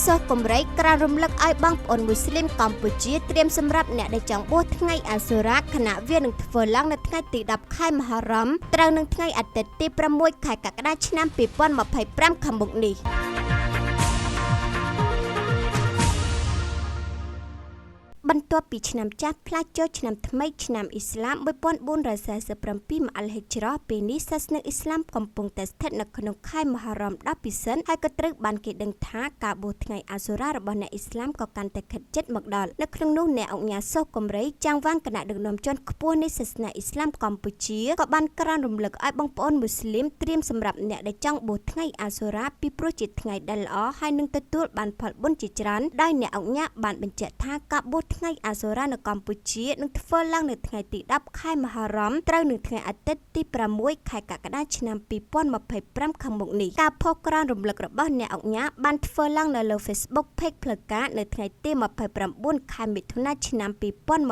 សូកុំរៃក្រានរំលឹកឲ្យបងប្អូនមូស្លីមកម្ពុជាត្រៀមសម្រាប់អ្នកដែលចង់បួសថ្ងៃអាសូរ៉ាខណៈវានឹងធ្វើឡើងនៅថ្ងៃទី10ខែមហារ៉ាំត្រូវនឹងថ្ងៃអាទិត្យទី6ខែកក្កដាឆ្នាំ2025ខាងមុខនេះបន្ទាប់ពីឆ្នាំចាស់ផ្លាស់ចូលឆ្នាំថ្មីឆ្នាំអ៊ីស្លាម1447ម៉ាអល់ហិជ្រោះពេលនេះសាសនាអ៊ីស្លាមកំពុងតែស្ថិតនៅក្នុងខែមហារ៉ាំ10ពិសិដ្ឋហើយក៏ត្រូវបានគេដឹងថាការបួសថ្ងៃអាសូរ៉ារបស់អ្នកអ៊ីស្លាមក៏កាន់តែខិតជិតមកដល់នៅក្នុងនោះអ្នកអង្គការសូកុំរៃចាងវាងគណៈដឹកនាំជាន់ខ្ពស់នៃសាសនាអ៊ីស្លាមកម្ពុជាក៏បានក្រានរំលឹកឲ្យបងប្អូនមូស្លីមត្រៀមសម្រាប់អ្នកដែលចង់បួសថ្ងៃអាសូរ៉ាពីព្រោះជាថ្ងៃដែលល្អហើយនឹងទទួលបានផលបុណ្យជាច្រើនដោយអ្នកអង្គការបានបញ្ជាក់ថាការបួសថ្ងៃអាសូរ៉ានៅកម្ពុជានឹងធ្វើឡើងនៅថ្ងៃទី10ខែមហារ៉ាំត្រូវនឹងថ្ងៃអាទិត្យទី6ខែកក្កដាឆ្នាំ2025ខាងមុខនេះការផុសក្រានរំលឹករបស់អ្នកអង្គការបានធ្វើឡើងនៅលើ Facebook Page ផ្លូវការនៅថ្ងៃទី29ខែមិថុនាឆ្នាំ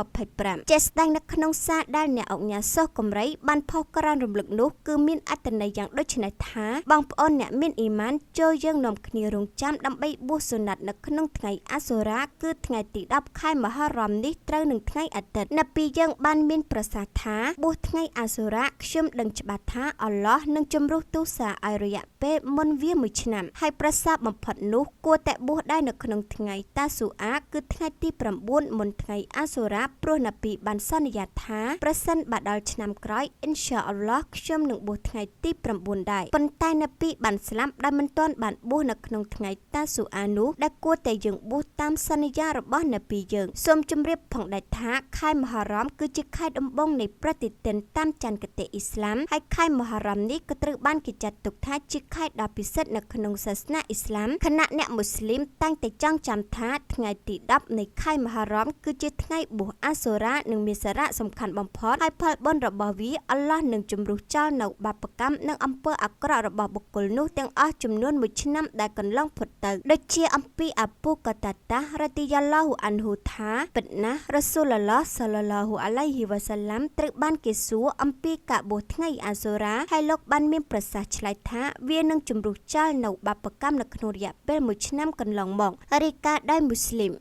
2025ជាស្ដែងនៅក្នុងសារដែលអ្នកអង្គការសូកុំរៃបានផុសក្រានរំលឹកនោះគឺមានអត្ថន័យយ៉ាងដូចនេះថាបងប្អូនអ្នកមានអ៊ីម៉ានចូលយើងនាំគ្នារងចាំដើម្បីបួសសុណាត់នៅក្នុងថ្ងៃអាសូរ៉ាគឺថ្ងៃទី10ខែមហារ៉ាំនេះត្រូវនឹងថ្ងៃអាទិត្យនៅពេលយើងបានមានប្រសាសន៍ថាបួសថ្ងៃអាសូរ៉ាខ្ញុំដឹងច្បាស់ថាអល់ឡោះនឹងជំរុះទូសាឲ្យរយៈពេលមុនវា1ឆ្នាំហើយប្រសាបំផុតនោះគួរតែបួសដែរនៅក្នុងថ្ងៃតាស៊ូអាគឺថ្ងៃទី9មុនថ្ងៃអាសូរ៉ាព្រោះនប៊ីបានសន្យាថាប្រសិនបើដល់ឆ្នាំក្រោយអ៊ីនសាអល់ឡោះខ្ញុំនឹងបួសថ្ងៃទី9ដែរប៉ុន្តែនប៊ីបានស្លាប់ដែលមិនទាន់បានបួសនៅក្នុងថ្ងៃតាស៊ូអានោះដែលគួរតែយើងបួសតាមសន្យារបស់នប៊ីយើងសូមជម្រាបផងដែរថាខែមហារ៉ាំគឺជាខែដំបូងនៃប្រតិទិនតាមច័ន្ទគតិអ៊ីស្លាមហើយខែមហារ៉ាំនេះក៏ត្រូវបានគេចាត់ទុកថាជាខែដ៏ពិសិដ្ឋនៅក្នុងសាសនាអ៊ីស្លាមខណៈអ្នកមូស្លីមតែងតែចងចាំថាថ្ងៃទី10នៃខែមហារ៉ាំគឺជាថ្ងៃបួសអាសូរ៉ានិងមានសារៈសំខាន់បំផុតហើយផលបុណ្យរបស់វាអល់ឡោះនឹងជំរុះចោលនៅបាបកម្មនិងអំពើអាក្រក់របស់បុគ្គលនោះទាំងអស់ចំនួន1ឆ្នាំដែលកន្លងផុតទៅដូចជាអំពីអប៊ូកតាតារ៉ាឌីយ៉ាឡោះអានហ៊ូថាពិតណាស់រ៉ាស៊ូលឡោះសល្លឡោះអាឡៃហ៊ីវ៉ាសាឡាំត្រូវបានគេសួរអំពីការបួសថ្ងៃអាសូរ៉ាហើយលោកបានមានប្រសាសន៍ឆ្លើយថាវានឹងជំរុះចោលនៅបាបកម្មនៅក្នុងរយៈពេល1ឆ្នាំកន្លងមករាយការណ៍ដោយមូស្លីម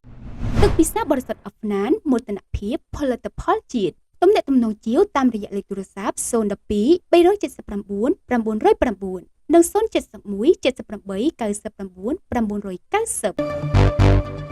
ទឹកពិសាបរិសុទ្ធអហ្វណានមោទនភាពផលិតផលជាតិទំនាក់ទំនងជាវតាមរយៈលេខទូរស័ព្ទ012 379 909និង071 78 99 990